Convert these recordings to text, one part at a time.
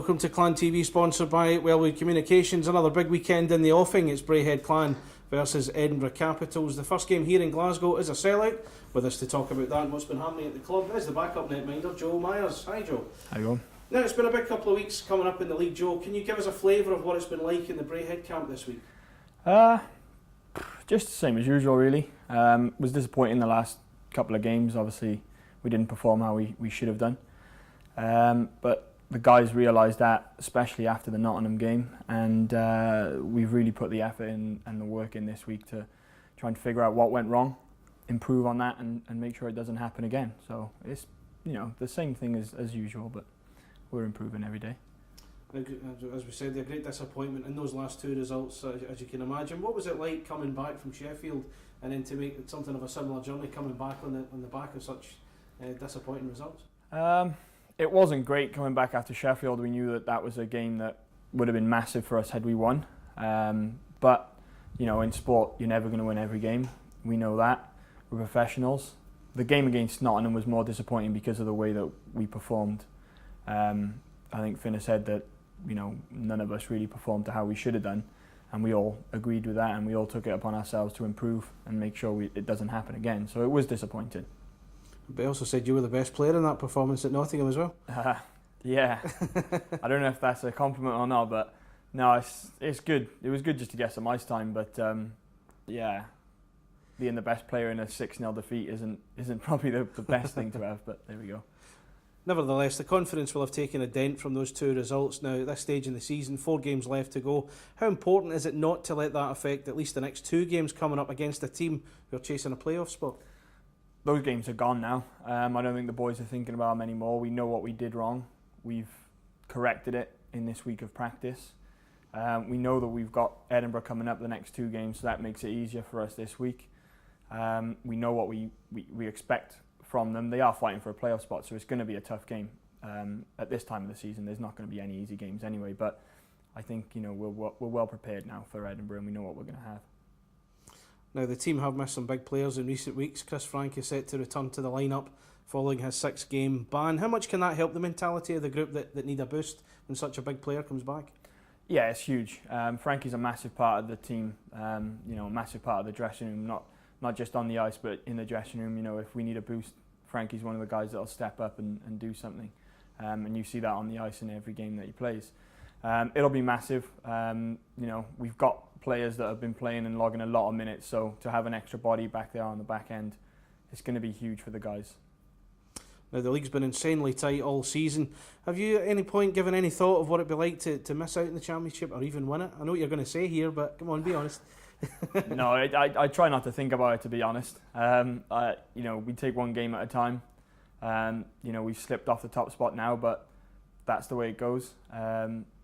Welcome to Clan TV, sponsored by Wellwood Communications. Another big weekend in the offing. It's Braehead Clan versus Edinburgh Capitals. The first game here in Glasgow is a sellout. With us to talk about that and what's been happening at the club is the backup netminder, Joe Myers. Hi, Joe. How you going? Now, it's been a big couple of weeks coming up in the league, Joe. Can you give us a flavour of what it's been like in the Braehead camp this week? Just the same as usual, really. Was disappointing the last couple of games. Obviously, we didn't perform how we should have done. But the guys realised that, especially after the Nottingham game, and we've really put the effort in and the work in this week to try and figure out what went wrong, improve on that, and make sure it doesn't happen again. So it's the same thing as usual, but we're improving every day. As we said, a great disappointment in those last two results, as you can imagine. What was it like coming back from Sheffield and then to make something of a similar journey, coming back on the back of such disappointing results? It wasn't great coming back after Sheffield. We knew that was a game that would have been massive for us had we won. But in sport, you're never going to win every game. We know that. We're professionals. The game against Nottingham was more disappointing because of the way that we performed. I think Finner said that none of us really performed to how we should have done, and we all agreed with that, and we all took it upon ourselves to improve and make sure it doesn't happen again. So it was disappointing. But he also said you were the best player in that performance at Nottingham as well. Yeah. I don't know if that's a compliment or not, but no, it's good. It was good just to get some ice time, but yeah, being the best player in a 6-0 defeat isn't probably the best thing to have, but there we go. Nevertheless, the confidence will have taken a dent from those two results now at this stage in the season. 4 games left to go. How important is it not to let that affect at least the next 2 games coming up against a team who are chasing a playoff spot? Those games are gone now. I don't think the boys are thinking about them anymore. We know what we did wrong. We've corrected it in this week of practice. We know that we've got Edinburgh coming up the next 2 games, so that makes it easier for us this week. We know what we expect from them. They are fighting for a playoff spot, so it's going to be a tough game. At this time of the season, there's not going to be any easy games anyway, but I think we're well prepared now for Edinburgh, and we know what we're going to have. Now, the team have missed some big players in recent weeks. Chris Frank is set to return to the lineup following his 6-game ban. How much can that help the mentality of the group that need a boost when such a big player comes back? Yeah, it's huge. Frankie's a massive part of the team, a massive part of the dressing room, not just on the ice, but in the dressing room. If we need a boost, Frankie's one of the guys that'll step up and do something. And you see that on the ice in every game that he plays. It'll be massive. We've got players that have been playing and logging a lot of minutes, so to have an extra body back there on the back end, it's going to be huge for the guys. Now, the league's been insanely tight all season. Have you at any point given any thought of what it'd be like to miss out in the championship or even win it? I know what you're going to say here, but come on, be honest. No, I try not to think about it, to be honest. We take one game at a time. We've slipped off the top spot now, but that's the way it goes.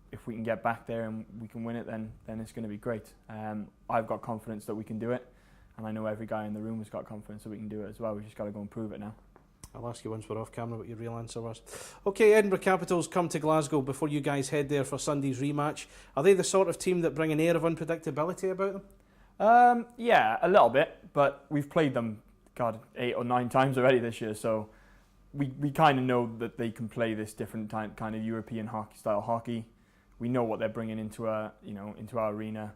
If we can get back there and we can win it, then it's going to be great. I've got confidence that we can do it, and I know every guy in the room has got confidence that we can do it as well. We've just got to go and prove it now. I'll ask you once we're off camera what your real answer was. Okay, Edinburgh Capitals come to Glasgow before you guys head there for Sunday's rematch. Are they the sort of team that bring an air of unpredictability about them? Yeah, a little bit, but we've played them, 8 or 9 times already this year, so we kind of know that they can play this different kind of European style hockey. We know what they're bringing into our arena.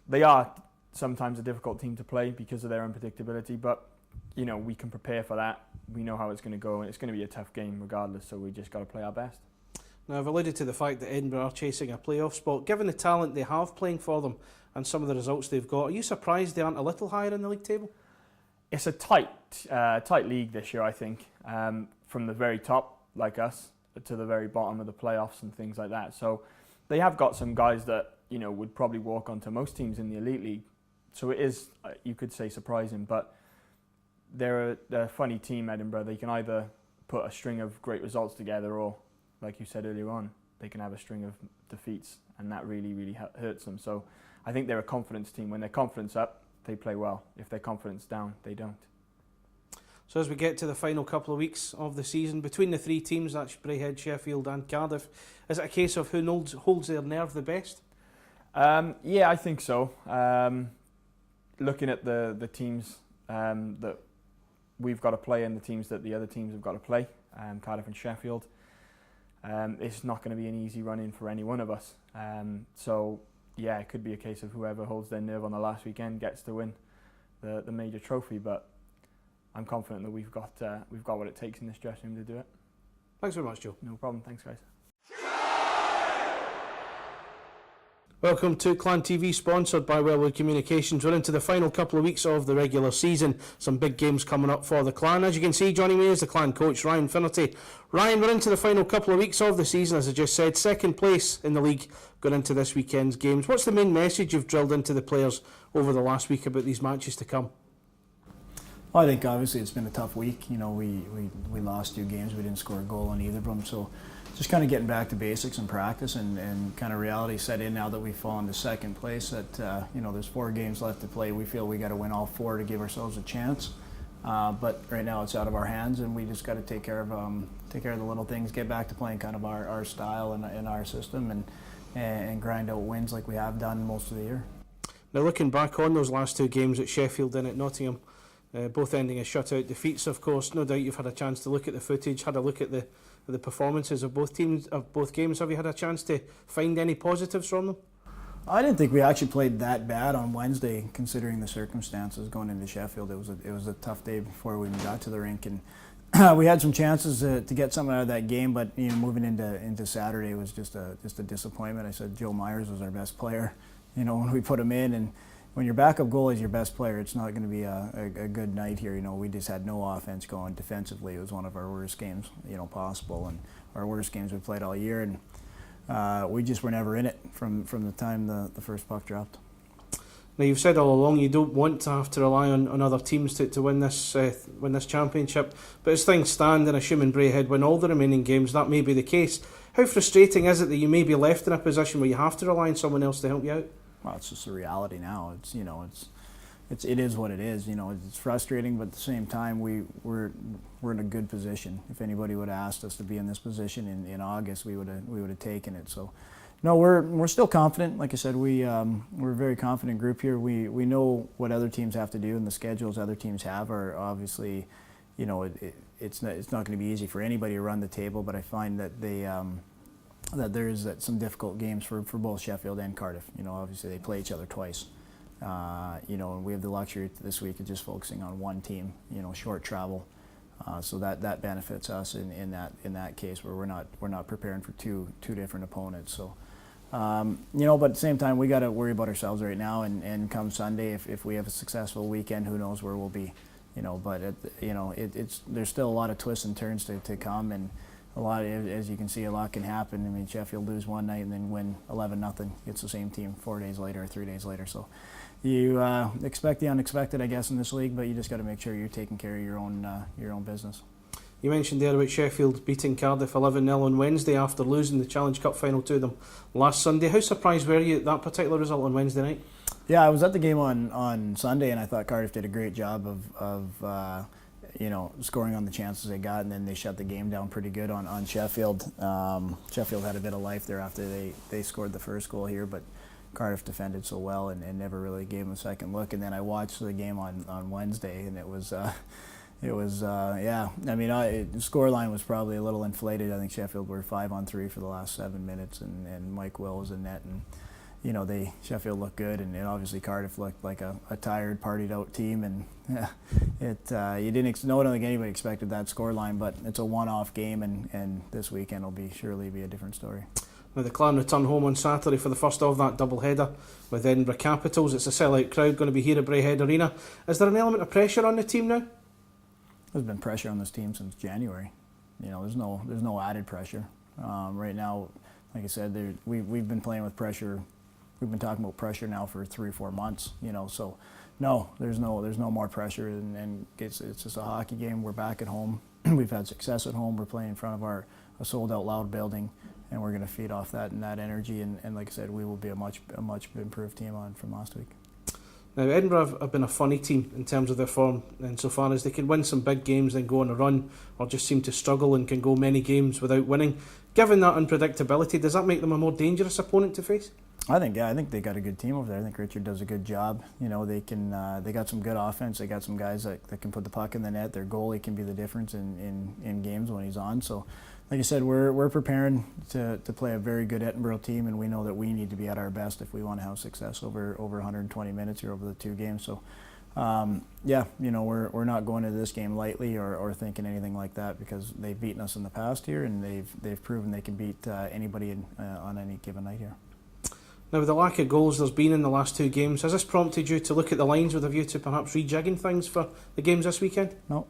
They are sometimes a difficult team to play because of their unpredictability, but we can prepare for that. We know how it's going to go, and it's going to be a tough game regardless, so we just got to play our best. Now, I've alluded to the fact that Edinburgh are chasing a playoff spot. Given the talent they have playing for them and some of the results they've got, are you surprised they aren't a little higher in the league table? It's a tight league this year, I think, from the very top, like us, to the very bottom of the playoffs and things like that. So they have got some guys that would probably walk onto most teams in the elite league. So it is, you could say, surprising, but they're a funny team, Edinburgh. They can either put a string of great results together, or, like you said earlier on, they can have a string of defeats, and that really, really hurts them. So I think they're a confidence team. When their confidence up, they play well. If their confidence down, they don't. So as we get to the final couple of weeks of the season, between the 3 teams, that's Braehead, Sheffield and Cardiff, is it a case of who holds their nerve the best? Yeah, I think so. Looking at the teams that we've got to play and the teams that the other teams have got to play, Cardiff and Sheffield, it's not going to be an easy run-in for any one of us. So yeah, it could be a case of whoever holds their nerve on the last weekend gets to win the major trophy. But I'm confident that we've got what it takes in this dressing room to do it. Thanks very much, Joe. No problem. Thanks, guys. Welcome to Clan TV, sponsored by Wellwood Communications. We're into the final couple of weeks of the regular season. Some big games coming up for the Clan. As you can see, joining me is the Clan coach, Ryan Finnerty. Ryan, we're into the final couple of weeks of the season, as I just said. Second place in the league going into this weekend's games. What's the main message you've drilled into the players over the last week about these matches to come? Well, I think obviously it's been a tough week. You know, we lost 2 games. We didn't score a goal on either of them. So just kind of getting back to basics and practice, and kind of reality set in now that we've fallen to second place. That you know, there's 4 games left to play. We feel we got to win all 4 to give ourselves a chance. But right now it's out of our hands, and we just got to take care of the little things, get back to playing kind of our style and our system, and grind out wins like we have done most of the year. Now, looking back on those last 2 games at Sheffield and at Nottingham, both ending as shutout defeats, of course. No doubt you've had a chance to look at the footage, had a look at the performances of both teams, of both games. Have you had a chance to find any positives from them? I didn't think we actually played that bad on Wednesday, considering the circumstances going into Sheffield. It was a tough day before we even got to the rink, and we had some chances to get something out of that game. But you know, moving into Saturday was just a disappointment. I said Joe Myers was our best player. You know, when we put him in, and when your backup goalie is your best player, it's not going to be a good night here. You know, we just had no offense going. Defensively, it was one of our worst games, you know, possible, and our worst games we played all year. And we just were never in it from the time the first puck dropped. Now, you've said all along you don't want to have to rely on other teams to win this championship, but as things stand, and assuming Braehead win all the remaining games, that may be the case. How frustrating is it that you may be left in a position where you have to rely on someone else to help you out? Well, it's just a reality now. It is what it is. You know, it's frustrating, but at the same time, we're in a good position. If anybody would have asked us to be in this position in August, we would have taken it. So, no, we're still confident. Like I said, we're a very confident group here. We know what other teams have to do, and the schedules other teams have are obviously, you know, it's not going to be easy for anybody to run the table. But I find that that there is some difficult games for both Sheffield and Cardiff. You know, obviously they play each other twice. You know, and we have the luxury this week of just focusing on one team. You know, short travel, so that benefits us in that case where we're not preparing for two different opponents. So, you know, but at the same time we got to worry about ourselves right now. And come Sunday, if we have a successful weekend, who knows where we'll be. You know, but there's still a lot of twists and turns to come, and a lot, as you can see, a lot can happen. I mean, Sheffield lose one night and then win 11-0 against the same team 4 days later or 3 days later. So you expect the unexpected, I guess, in this league, but you just got to make sure you're taking care of your own business. You mentioned there about Sheffield beating Cardiff 11-0 on Wednesday after losing the Challenge Cup final to them last Sunday. How surprised were you at that particular result on Wednesday night? Yeah, I was at the game on Sunday, and I thought Cardiff did a great job of you know, scoring on the chances they got, and then they shut the game down pretty good on Sheffield. Sheffield had a bit of life there after they scored the first goal here, but Cardiff defended so well and never really gave them a second look. And then I watched the game on Wednesday, and it was yeah. I mean, the scoreline was probably a little inflated. I think Sheffield were 5-on-3 for the last 7 minutes, and Mike Will was in net, and you know, Sheffield looked good, and obviously Cardiff looked like a tired, partied out team, and you didn't. No, I don't think anybody expected that scoreline, but it's a one-off game, and this weekend will surely be a different story. Now the Clan return home on Saturday for the first of that double-header with Edinburgh Capitals. It's a sell-out crowd going to be here at Braehead Arena. Is there an element of pressure on the team now? There's been pressure on this team since January. You know, there's no added pressure. Right now, like I said, we've been playing with pressure. We've been talking about pressure now for 3 or 4 months, you know. So, no, there's no more pressure, and it's just a hockey game. We're back at home. We've had success at home. We're playing in front of a sold-out loud building, and we're going to feed off that and that energy. And like I said, we will be a much improved team from last week. Now, Edinburgh have been a funny team in terms of their form, insofar as they can win some big games, then go on a run, or just seem to struggle and can go many games without winning. Given that unpredictability, does that make them a more dangerous opponent to face? I think they got a good team over there. I think Richard does a good job. You know, they got some good offense. They got some guys that can put the puck in the net. Their goalie can be the difference in games when he's on. So like I said, we're preparing to play a very good Edinburgh team, and we know that we need to be at our best if we want to have success over 120 minutes here over the 2 games. So, yeah, you know, we're not going into this game lightly or thinking anything like that, because they've beaten us in the past here, and they've proven they can beat anybody on any given night here. Now, with the lack of goals there's been in the last 2 games, has this prompted you to look at the lines with a view to perhaps rejigging things for the games this weekend? No.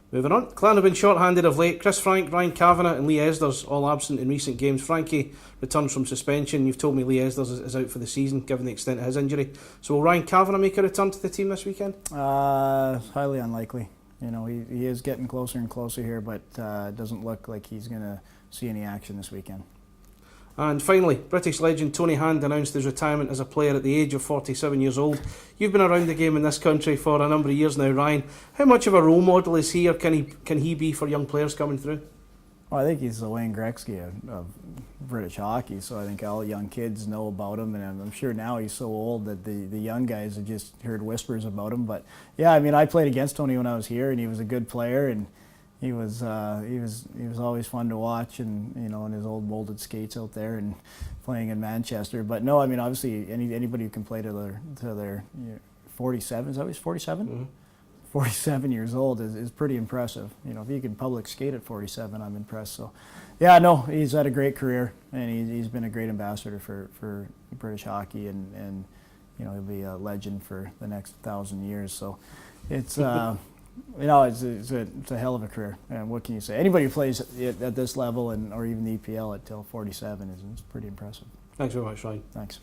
Moving on, Clan have been short-handed of late. Chris Frank, Ryan Kavanagh and Lee Esders all absent in recent games. Frankie returns from suspension. You've told me Lee Esders is out for the season, given the extent of his injury. So will Ryan Kavanagh make a return to the team this weekend? Highly unlikely. You know, he is getting closer and closer here, but it doesn't look like he's going to see any action this weekend. And finally, British legend Tony Hand announced his retirement as a player at the age of 47 years old. You've been around the game in this country for a number of years now, Ryan. How much of a role model is he, or can he be for young players coming through? Well, I think he's the Wayne Gretzky of British hockey, so I think all young kids know about him, and I'm sure now he's so old that the young guys have just heard whispers about him. But yeah, I mean, I played against Tony when I was here, and he was a good player, and he was always fun to watch, and you know, in his old molded skates out there and playing in Manchester. But no, I mean, obviously anybody who can play to their 47, is that he's 47? Mm-hmm. 47 years old is pretty impressive. You know, if he can public skate at 47, I'm impressed. So, yeah, no, he's had a great career, and he's been a great ambassador for British hockey, and you know, he'll be a legend for the next 1,000 years. So, it's. You know, it's a hell of a career, and what can you say? Anybody who plays at this level, or even the EPL until 47 is pretty impressive. Thanks very much, Ryan. Thanks.